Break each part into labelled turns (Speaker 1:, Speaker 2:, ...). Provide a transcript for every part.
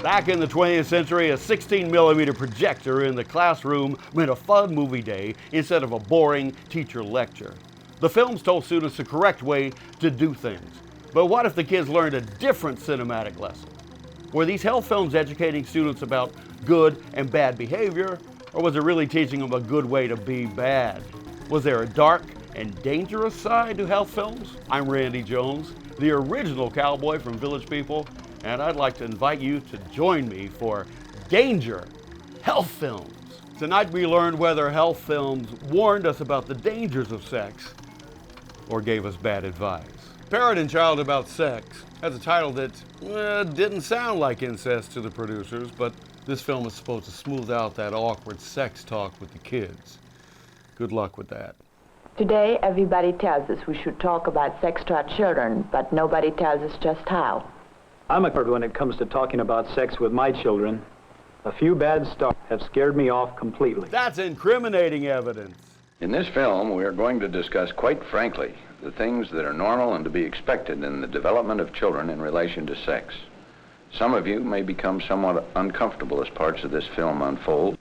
Speaker 1: Back in the 20th century, a 16mm projector in the classroom meant a fun movie day instead of a boring teacher lecture. The films told students the correct way to do things. But what if the kids learned a different cinematic lesson? Were these health films educating students about good and bad behavior, or was it really teaching them a good way to be bad? Was there a dark and dangerous side to health films? I'm Randy Jones, the original cowboy from Village People, and I'd like to invite you to join me for Danger Health Films. Tonight we learned whether health films warned us about the dangers of sex or gave us bad advice. Parent and Child About Sex has a title that didn't sound like incest to the producers, but this film is supposed to smooth out that awkward sex talk with the kids. Good luck with that.
Speaker 2: Today, everybody tells us we should talk about sex to our children, but nobody tells us just how.
Speaker 3: I'm a nerd when it comes to talking about sex with my children. A few bad starts have scared me off completely.
Speaker 1: That's incriminating evidence.
Speaker 4: In this film, we are going to discuss quite frankly the things that are normal and to be expected in the development of children in relation to sex. Some of you may become somewhat uncomfortable as parts of this film unfold.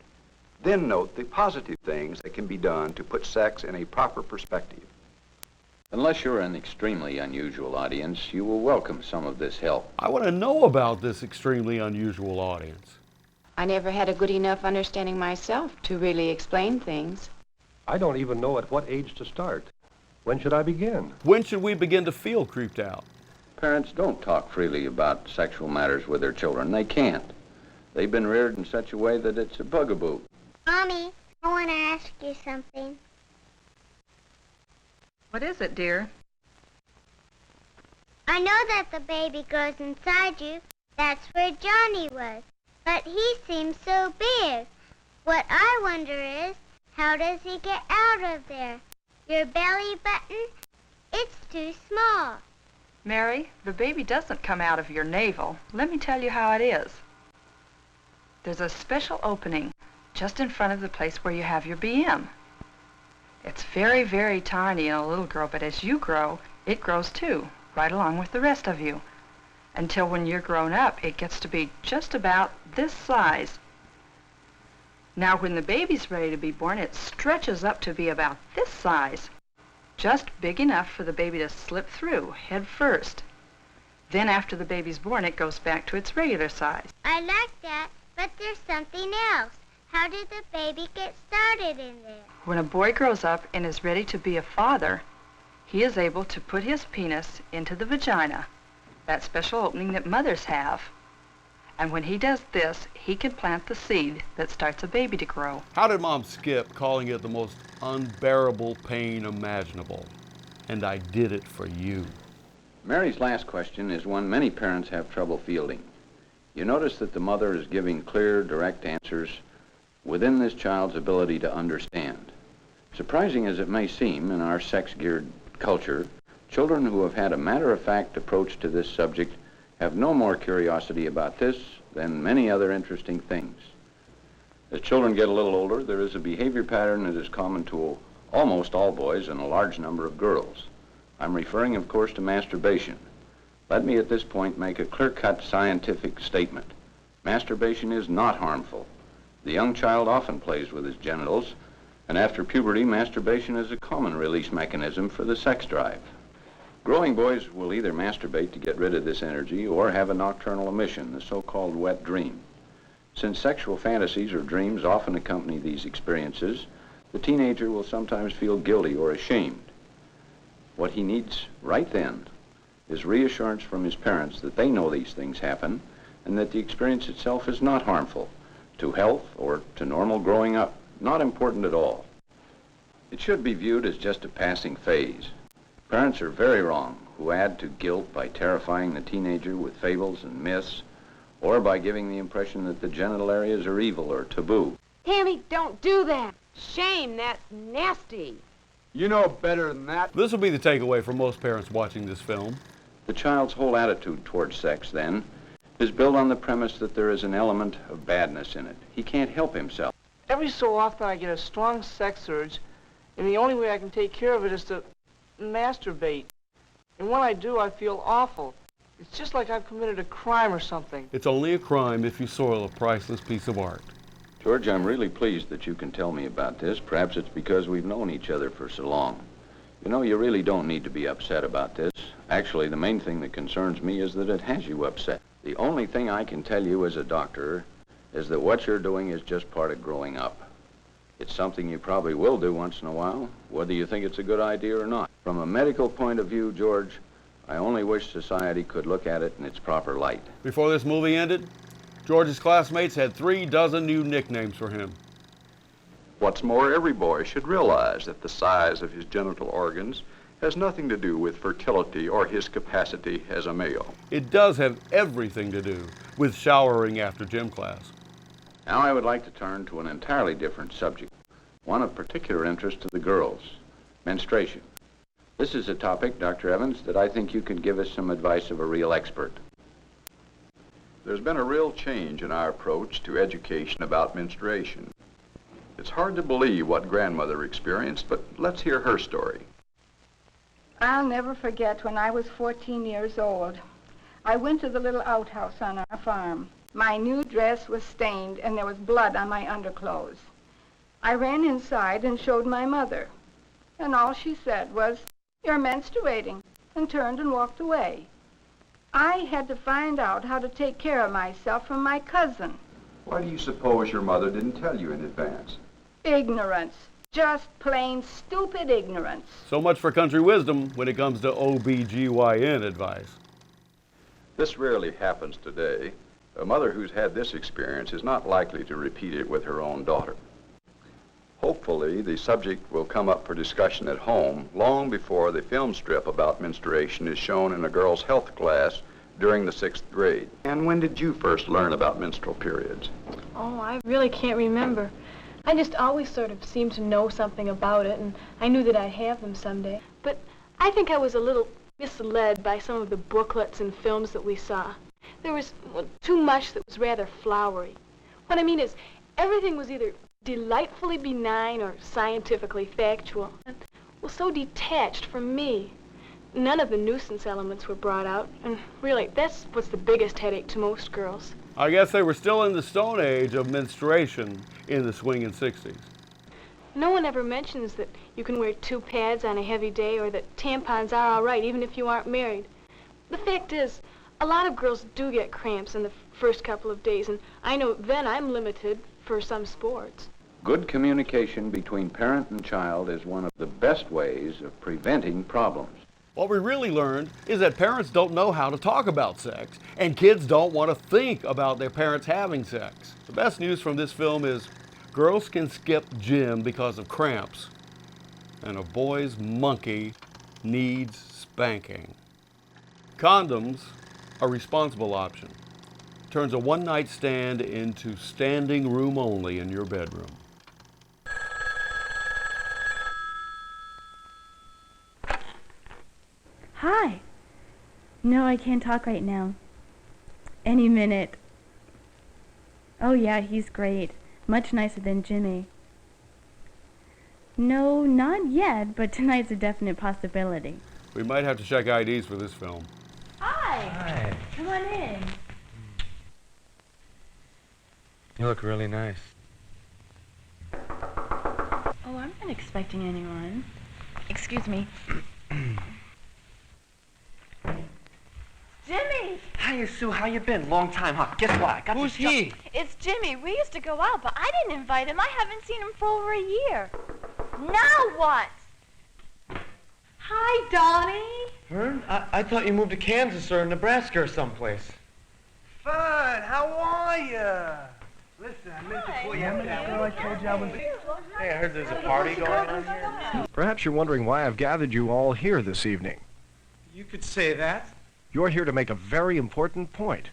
Speaker 5: Then note the positive things that can be done to put sex in a proper perspective.
Speaker 4: Unless you're an extremely unusual audience, you will welcome some of this help.
Speaker 1: I want to know about this extremely unusual audience.
Speaker 6: I never had a good enough understanding myself to really explain things.
Speaker 7: I don't even know at what age to start. When should I begin?
Speaker 1: When should we begin to feel creeped out?
Speaker 4: Parents don't talk freely about sexual matters with their children. They can't. They've been reared in such a way that it's a bugaboo.
Speaker 8: Mommy, I want to ask you something.
Speaker 6: What is it, dear?
Speaker 8: I know that the baby grows inside you. That's where Johnny was. But he seems so big. What I wonder is, how does he get out of there? Your belly button? It's too small.
Speaker 6: Mary, the baby doesn't come out of your navel. Let me tell you how it is. There's a special opening just in front of the place where you have your BM. It's very, very tiny in a little girl, but as you grow, it grows too, right along with the rest of you. Until when you're grown up, it gets to be just about this size. Now, when the baby's ready to be born, it stretches up to be about this size, just big enough for the baby to slip through, head first. Then after the baby's born, it goes back to its regular size.
Speaker 8: I like that, but there's something else. How did the baby get started in there?
Speaker 6: When a boy grows up and is ready to be a father, he is able to put his penis into the vagina, that special opening that mothers have. And when he does this, he can plant the seed that starts a baby to grow.
Speaker 1: How did Mom skip calling it the most unbearable pain imaginable? And I did it for you.
Speaker 4: Mary's last question is one many parents have trouble fielding. You notice that the mother is giving clear, direct answers within this child's ability to understand. Surprising as it may seem in our sex-geared culture, children who have had a matter-of-fact approach to this subject have no more curiosity about this than many other interesting things. As children get a little older, there is a behavior pattern that is common to almost all boys and a large number of girls. I'm referring, of course, to masturbation. Let me at this point make a clear-cut scientific statement. Masturbation is not harmful. The young child often plays with his genitals, and after puberty, masturbation is a common release mechanism for the sex drive. Growing boys will either masturbate to get rid of this energy or have a nocturnal emission, the so-called wet dream. Since sexual fantasies or dreams often accompany these experiences, the teenager will sometimes feel guilty or ashamed. What he needs right then is reassurance from his parents that they know these things happen and that the experience itself is not harmful to health or to normal growing up, not important at all. It should be viewed as just a passing phase. Parents are very wrong who add to guilt by terrifying the teenager with fables and myths, or by giving the impression that the genital areas are evil or taboo.
Speaker 9: Tammy, don't do that. Shame, that's nasty.
Speaker 5: You know better than that.
Speaker 1: This will be the takeaway for most parents watching this film.
Speaker 4: The child's whole attitude towards sex, then, is built on the premise that there is an element of badness in it. He can't help himself.
Speaker 9: Every so often I get a strong sex urge, and the only way I can take care of it is to masturbate. And when I do, I feel awful.
Speaker 10: It's just like I've committed a crime or something.
Speaker 1: It's only a crime if you soil a priceless piece of art.
Speaker 4: George, I'm really pleased that you can tell me about this. Perhaps it's because we've known each other for so long. You know, you really don't need to be upset about this. Actually, the main thing that concerns me is that it has you upset. The only thing I can tell you as a doctor is that what you're doing is just part of growing up. It's something you probably will do once in a while, whether you think it's a good idea or not. From a medical point of view, George, I only wish society could look at it in its proper light.
Speaker 1: Before this movie ended, George's classmates had 36 new nicknames for him.
Speaker 5: What's more, every boy should realize that the size of his genital organs has nothing to do with fertility or his capacity as a male.
Speaker 1: It does have everything to do with showering after gym class.
Speaker 4: Now I would like to turn to an entirely different subject, one of particular interest to the girls, menstruation. This is a topic, Dr. Evans, that I think you can give us some advice of a real expert.
Speaker 5: There's been a real change in our approach to education about menstruation. It's hard to believe what grandmother experienced, but let's hear her story.
Speaker 11: I'll never forget when I was 14 years old. I went to the little outhouse on our farm. My new dress was stained and there was blood on my underclothes. I ran inside and showed my mother. And all she said was, "You're menstruating," and turned and walked away. I had to find out how to take care of myself from my cousin.
Speaker 5: Why do you suppose your mother didn't tell you in advance?
Speaker 11: Ignorance. Just plain stupid ignorance.
Speaker 1: So much for country wisdom when it comes to OBGYN advice.
Speaker 5: This rarely happens today. A mother who's had this experience is not likely to repeat it with her own daughter. Hopefully, the subject will come up for discussion at home long before the film strip about menstruation is shown in a girl's health class during the 6th grade. And when did you first learn about menstrual periods?
Speaker 12: Oh, I really can't remember. I just always sort of seemed to know something about it, and I knew that I'd have them someday. But I think I was a little misled by some of the booklets and films that we saw. There was too much that was rather flowery. What I mean is, everything was either delightfully benign or scientifically factual, and was so detached from me. None of the nuisance elements were brought out, and really, that's what's the biggest headache to most girls.
Speaker 1: I guess they were still in the stone age of menstruation in the swinging 60s.
Speaker 12: No one ever mentions that you can wear 2 pads on a heavy day or that tampons are all right even if you aren't married. The fact is, a lot of girls do get cramps in the first couple of days, and I know then I'm limited for some sports.
Speaker 4: Good communication between parent and child is one of the best ways of preventing problems.
Speaker 1: What we really learned is that parents don't know how to talk about sex, and kids don't want to think about their parents having sex. The best news from this film is girls can skip gym because of cramps, and a boy's monkey needs spanking. Condoms are a responsible option. Turns a one-night stand into standing room only in your bedroom.
Speaker 13: Hi. No, I can't talk right now. Any minute. Oh yeah, he's great. Much nicer than Jimmy. No, not yet, but tonight's a definite possibility.
Speaker 1: We might have to check IDs for this film.
Speaker 13: Hi.
Speaker 14: Hi.
Speaker 13: Come on in.
Speaker 14: You look really nice.
Speaker 13: Oh, I'm not expecting anyone. Excuse me. Jimmy!
Speaker 14: Hiya, Sue. How you been? Long time, huh? Guess what? I got
Speaker 15: Who's he? It's Jimmy. We used to go out, but I didn't invite him. I haven't seen him for over a year. Now what?
Speaker 9: Hi, Donnie.
Speaker 14: Vern, I thought you moved to Kansas or Nebraska or someplace.
Speaker 10: Fun. How are you? Listen, I meant to pull you up that girl I told you I was...
Speaker 14: Hey, I heard there's a party going on here.
Speaker 7: Perhaps you're wondering why I've gathered you all here this evening.
Speaker 10: You could say that.
Speaker 7: You're here to make a very important point.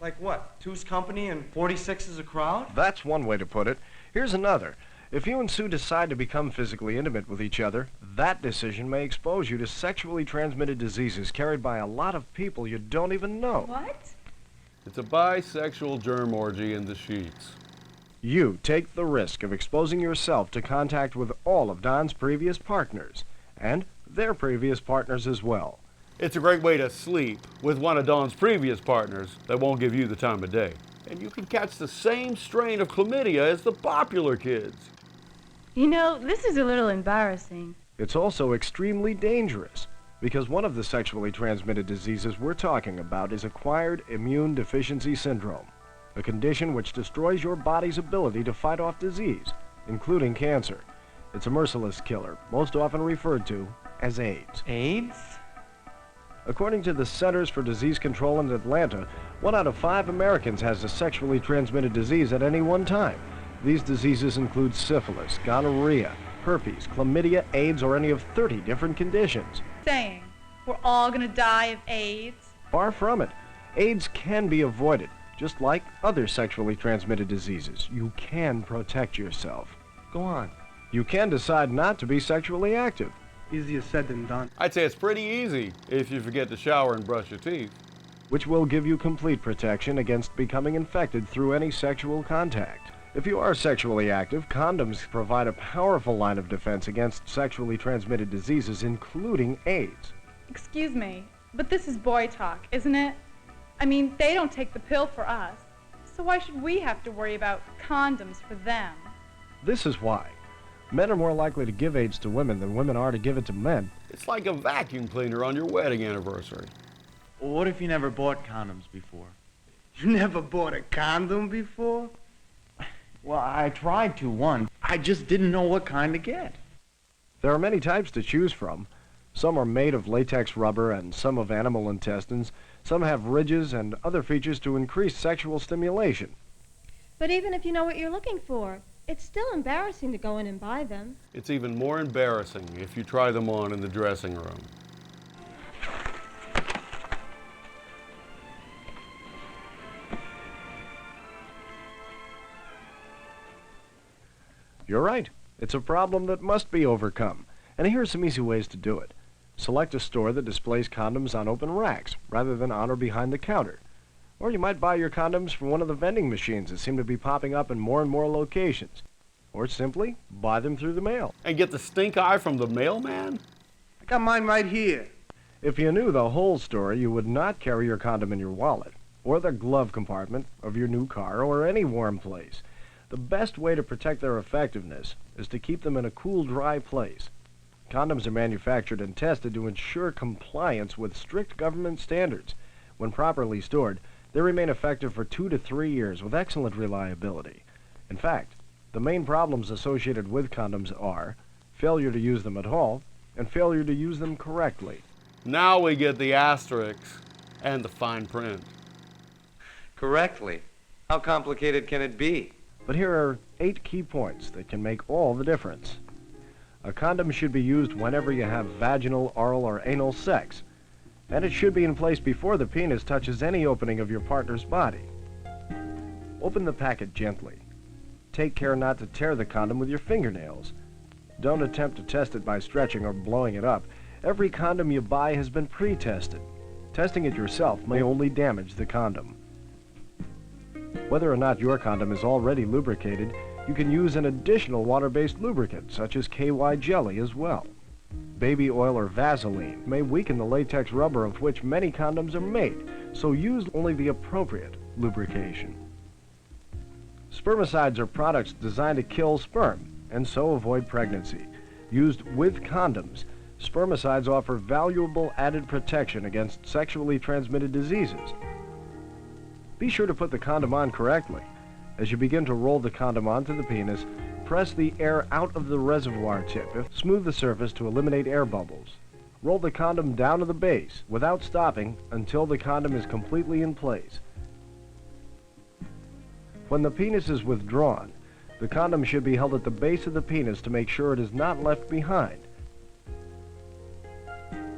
Speaker 10: Like what? 2's company and 46 is a crowd?
Speaker 7: That's one way to put it. Here's another. If you and Sue decide to become physically intimate with each other, that decision may expose you to sexually transmitted diseases carried by a lot of people you don't even know.
Speaker 13: What?
Speaker 1: It's a bisexual germ orgy in the sheets.
Speaker 7: You take the risk of exposing yourself to contact with all of Don's previous partners, and their previous partners as well.
Speaker 1: It's a great way to sleep with one of Dawn's previous partners that won't give you the time of day. And you can catch the same strain of chlamydia as the popular kids.
Speaker 13: You know, this is a little embarrassing.
Speaker 7: It's also extremely dangerous, because one of the sexually transmitted diseases we're talking about is acquired immune deficiency syndrome, a condition which destroys your body's ability to fight off disease, including cancer. It's a merciless killer, most often referred to as AIDS.
Speaker 14: AIDS?
Speaker 7: According to the Centers for Disease Control in Atlanta, 1 out of 5 Americans has a sexually transmitted disease at any one time. These diseases include syphilis, gonorrhea, herpes, chlamydia, AIDS, or any of 30 different conditions.
Speaker 16: Saying we're all gonna die of AIDS?
Speaker 7: Far from it. AIDS can be avoided, just like other sexually transmitted diseases. You can protect yourself.
Speaker 14: Go on.
Speaker 7: You can decide not to be sexually active.
Speaker 10: Easier said than done.
Speaker 1: I'd say it's pretty easy if you forget to shower and brush your teeth.
Speaker 7: Which will give you complete protection against becoming infected through any sexual contact. If you are sexually active, condoms provide a powerful line of defense against sexually transmitted diseases, including AIDS.
Speaker 16: Excuse me, but this is boy talk, isn't it? I mean, they don't take the pill for us, so why should we have to worry about condoms for them?
Speaker 7: This is why. Men are more likely to give AIDS to women than women are to give it to men.
Speaker 1: It's like a vacuum cleaner on your wedding anniversary.
Speaker 14: Well, what if you never bought condoms before?
Speaker 10: You never bought a condom before?
Speaker 14: Well, I tried to once. I just didn't know what kind to get.
Speaker 7: There are many types to choose from. Some are made of latex rubber and some of animal intestines. Some have ridges and other features to increase sexual stimulation.
Speaker 17: But even if you know what you're looking for, it's still embarrassing to go in and buy them.
Speaker 1: It's even more embarrassing if you try them on in the dressing room.
Speaker 7: You're right. It's a problem that must be overcome. And here are some easy ways to do it. Select a store that displays condoms on open racks, rather than on or behind the counter. Or you might buy your condoms from one of the vending machines that seem to be popping up in more and more locations. Or simply buy them through the mail.
Speaker 1: And get the stink eye from the mailman?
Speaker 10: I got mine right here.
Speaker 7: If you knew the whole story, you would not carry your condom in your wallet, or the glove compartment of your new car, or any warm place. The best way to protect their effectiveness is to keep them in a cool, dry place. Condoms are manufactured and tested to ensure compliance with strict government standards. When properly stored, they remain effective for 2 to 3 years with excellent reliability. In fact, the main problems associated with condoms are failure to use them at all and failure to use them correctly.
Speaker 1: Now we get the asterisks and the fine print.
Speaker 14: Correctly. How complicated can it be?
Speaker 7: But here are 8 key points that can make all the difference. A condom should be used whenever you have vaginal, oral, or anal sex. And it should be in place before the penis touches any opening of your partner's body. Open the packet gently. Take care not to tear the condom with your fingernails. Don't attempt to test it by stretching or blowing it up. Every condom you buy has been pre-tested. Testing it yourself may only damage the condom. Whether or not your condom is already lubricated, you can use an additional water-based lubricant, such as KY jelly as well. Baby oil or Vaseline may weaken the latex rubber of which many condoms are made, so use only the appropriate lubrication. Spermicides are products designed to kill sperm and so avoid pregnancy. Used with condoms, spermicides offer valuable added protection against sexually transmitted diseases. Be sure to put the condom on correctly. As you begin to roll the condom onto the penis, press the air out of the reservoir tip. Smooth the surface to eliminate air bubbles. Roll the condom down to the base without stopping until the condom is completely in place. When the penis is withdrawn, the condom should be held at the base of the penis to make sure it is not left behind.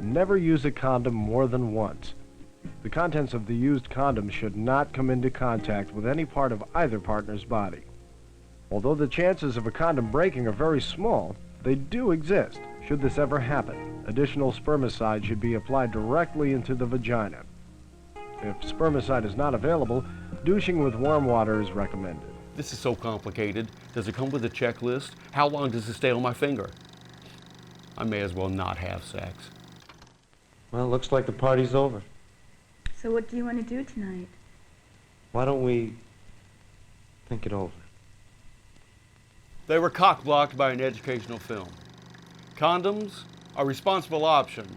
Speaker 7: Never use a condom more than once. The contents of the used condom should not come into contact with any part of either partner's body. Although the chances of a condom breaking are very small, they do exist. Should this ever happen, additional spermicide should be applied directly into the vagina. If spermicide is not available, douching with warm water is recommended.
Speaker 1: This is so complicated. Does it come with a checklist? How long does it stay on my finger? I may as well not have sex.
Speaker 18: Well, looks like the party's over.
Speaker 13: So what do you want to do tonight?
Speaker 18: Why don't we think it over?
Speaker 1: They were cock-blocked by an educational film. Condoms, a responsible option,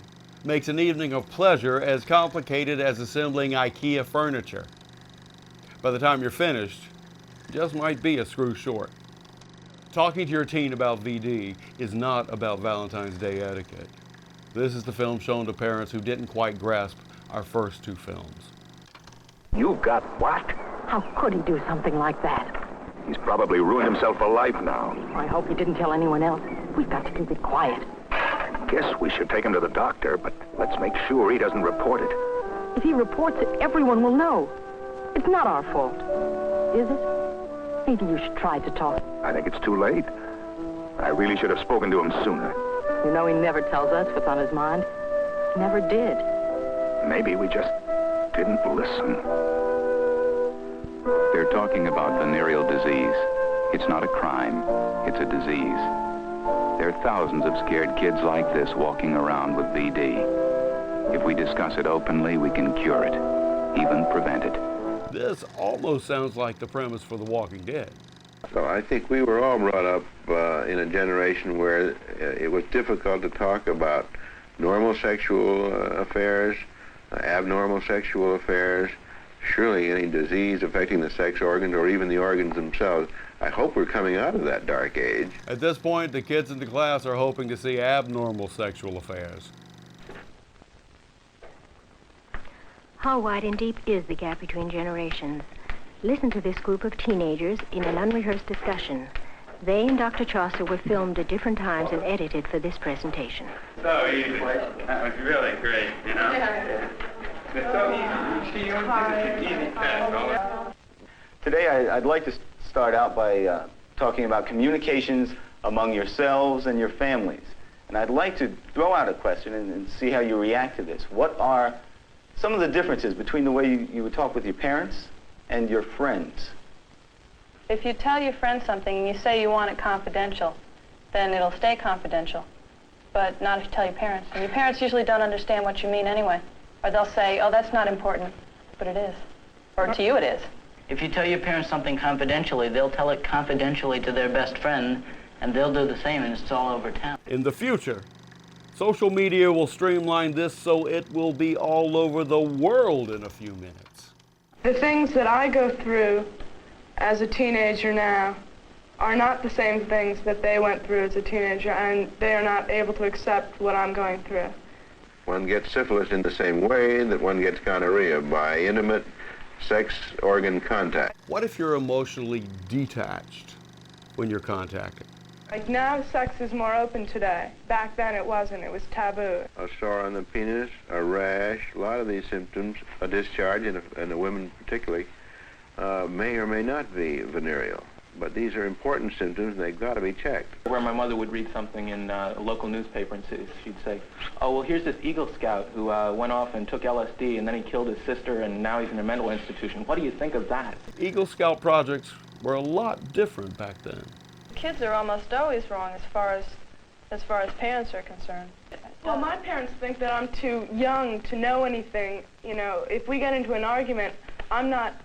Speaker 1: makes an evening of pleasure as complicated as assembling IKEA furniture. By the time you're finished, you just might be a screw short. Talking to your teen about VD is not about Valentine's Day etiquette. This is the film shown to parents who didn't quite grasp our first two films.
Speaker 19: You've got what?
Speaker 20: How could he do something like that?
Speaker 19: He's probably ruined himself for life now.
Speaker 20: I hope he didn't tell anyone else. We've got to keep it quiet.
Speaker 19: Guess we should take him to the doctor, but let's make sure he doesn't report it.
Speaker 20: If he reports it, everyone will know. It's not our fault, is it? Maybe you should try to talk.
Speaker 19: I think it's too late. I really should have spoken to him sooner.
Speaker 20: You know he never tells us what's on his mind. He never did.
Speaker 19: Maybe we just didn't listen.
Speaker 21: They're talking about venereal disease. It's not a crime, it's a disease. There are thousands of scared kids like this walking around with VD. If we discuss it openly, we can cure it, even prevent it.
Speaker 1: This almost sounds like the premise for The Walking Dead.
Speaker 22: So I think we were all brought up in a generation where it was difficult to talk about normal sexual affairs, abnormal sexual affairs, surely any disease affecting the sex organs or even the organs themselves. I hope we're coming out of that dark age.
Speaker 1: At this point, the kids in the class are hoping to see abnormal sexual affairs.
Speaker 23: How wide and deep is the gap between generations? Listen to this group of teenagers in an unrehearsed discussion. They and Dr. Chaucer were filmed at different times and edited for this presentation.
Speaker 24: So easy. That was really great, you know? Yeah. It's so easy. You see, it's an easy test.
Speaker 25: Today, I'd like to start out by talking about communications among yourselves and your families. And I'd like to throw out a question and see how you react to this. What are some of the differences between the way you would talk with your parents and your friends?
Speaker 6: If you tell your friend something and you say you want it confidential, then it'll stay confidential. But not if you tell your parents. And your parents usually don't understand what you mean anyway. Or they'll say, oh, that's not important, but it is. Or to you it is.
Speaker 26: If you tell your parents something confidentially, they'll tell it confidentially to their best friend, and they'll do the same, and it's all over town.
Speaker 1: In the future, social media will streamline this so it will be all over the world in a few minutes.
Speaker 27: The things that I go through as a teenager now are not the same things that they went through as a teenager, and they are not able to accept what I'm going through.
Speaker 22: One gets syphilis in the same way that one gets gonorrhea, by intimate sex organ contact.
Speaker 1: What if you're emotionally detached when you're contacting?
Speaker 27: Like now, sex is more open today. Back then it wasn't. It was taboo.
Speaker 22: A sore on the penis, a rash, a lot of these symptoms, a discharge in the women particularly, may or may not be venereal. But these are important symptoms, and they've got to be checked.
Speaker 28: Where my mother would read something in a local newspaper, and she'd say, oh, well, here's this Eagle Scout who went off and took LSD, and then he killed his sister, and now he's in a mental institution. What do you think of that?
Speaker 1: Eagle Scout projects were a lot different back then.
Speaker 6: Kids are almost always wrong as far as parents are concerned.
Speaker 27: Well, my parents think that I'm too young to know anything. You know, if we get into an argument, I'm not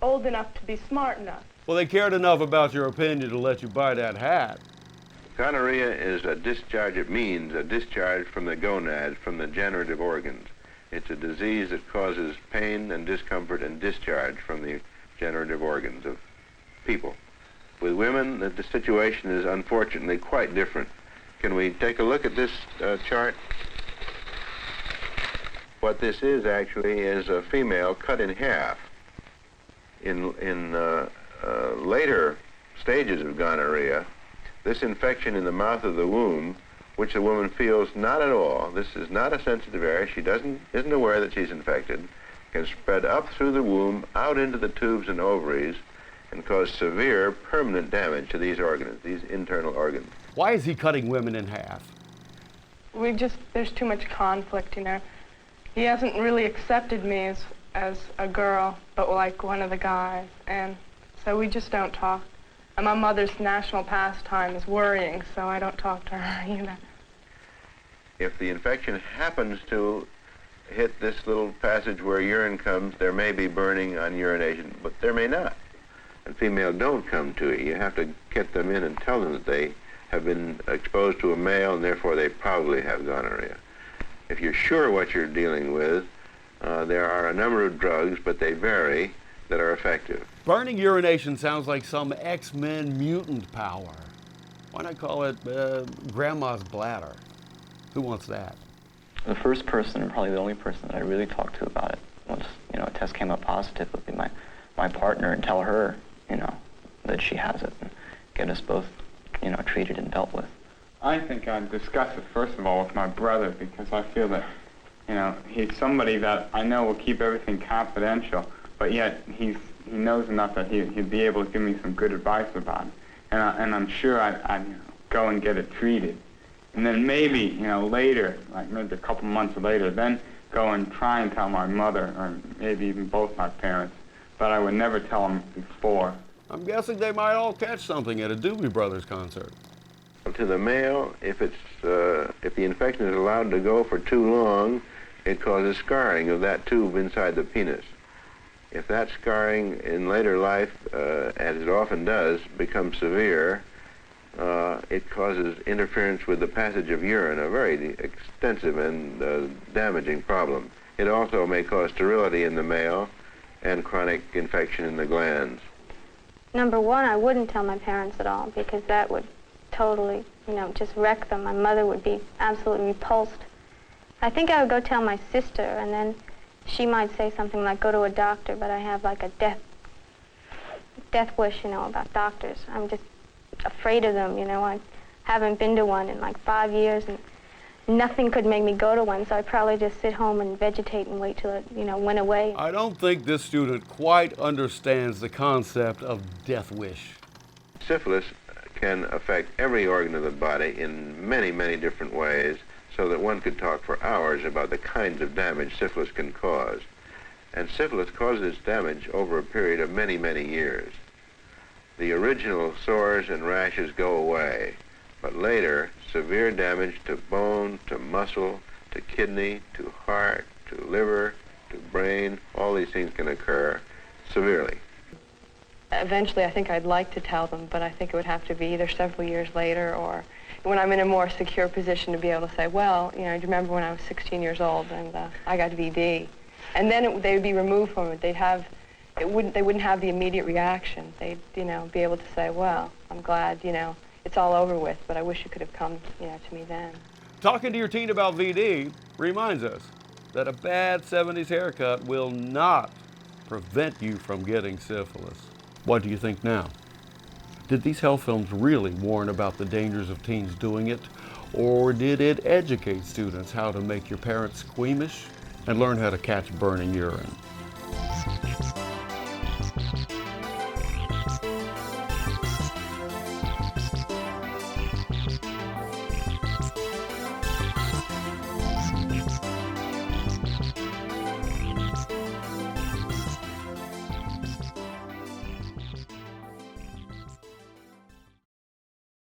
Speaker 27: old enough to be smart enough.
Speaker 1: Well, they cared enough about your opinion to let you buy that hat.
Speaker 22: Gonorrhea is a discharge, it means a discharge from the gonads, from the generative organs. It's a disease that causes pain and discomfort and discharge from the generative organs of people. With women, the situation is unfortunately quite different. Can we take a look at this chart? What this is actually is a female cut in half. In later stages of gonorrhea, this infection in the mouth of the womb, which the woman feels not at all, this is not a sensitive area, she isn't aware that she's infected, can spread up through the womb, out into the tubes and ovaries, and cause severe permanent damage to these organs, these internal organs.
Speaker 1: Why is he cutting women in half?
Speaker 27: There's too much conflict, you know. He hasn't really accepted me as a girl, but like one of the guys, and so we just don't talk. And my mother's national pastime is worrying, so I don't talk to her either.
Speaker 22: If the infection happens to hit this little passage where urine comes, there may be burning on urination, but there may not. And females don't come to it. You have to get them in and tell them that they have been exposed to a male and therefore they probably have gonorrhea. If you're sure what you're dealing with, there are a number of drugs, but they vary, that are effective.
Speaker 1: Burning urination sounds like some X-Men mutant power. Why not call it Grandma's bladder? Who wants that?
Speaker 26: The first person, and probably the only person that I really talked to about it, once a test came up positive, would be my partner, and tell her, that she has it, and get us both, treated and dealt with.
Speaker 24: I think I'd discuss it first of all with my brother, because I feel that, he's somebody that I know will keep everything confidential, but yet he knows enough that he'd be able to give me some good advice about it. And I'm sure I'd go and get it treated. And then maybe, later, like maybe a couple months later, then go and try and tell my mother, or maybe even both my parents, but I would never tell them before.
Speaker 1: I'm guessing they might all catch something at a Doobie Brothers concert.
Speaker 22: To the male, if the infection is allowed to go for too long, it causes scarring of that tube inside the penis. If that scarring in later life, as it often does, becomes severe, it causes interference with the passage of urine, a very extensive and damaging problem. It also may cause sterility in the male and chronic infection in the glands.
Speaker 2: Number one, I wouldn't tell my parents at all, because that would totally, just wreck them. My mother would be absolutely repulsed. I think I would go tell my sister, and then she might say something like, go to a doctor, but I have like a death wish, about doctors. I'm just afraid of them, I haven't been to one in like 5 years, and nothing could make me go to one, so I'd probably just sit home and vegetate and wait till it, went away.
Speaker 1: I don't think this student quite understands the concept of death wish.
Speaker 22: Syphilis can affect every organ of the body in many, many different ways, so that one could talk for hours about the kinds of damage syphilis can cause. And syphilis causes damage over a period of many, many years. The original sores and rashes go away, but later, severe damage to bone, to muscle, to kidney, to heart, to liver, to brain, all these things can occur severely.
Speaker 27: Eventually, I think I'd like to tell them, but I think it would have to be either several years later or when I'm in a more secure position to be able to say, well, do you remember when I was 16 years old and I got VD? And then they would be removed from it. They wouldn't have the immediate reaction. They'd, be able to say, well, I'm glad, it's all over with, but I wish you could have come, to me then.
Speaker 1: Talking to your teen about VD reminds us that a bad 70s haircut will not prevent you from getting syphilis. What do you think now? Did these health films really warn about the dangers of teens doing it? Or did it educate students how to make your parents squeamish and learn how to catch burning urine?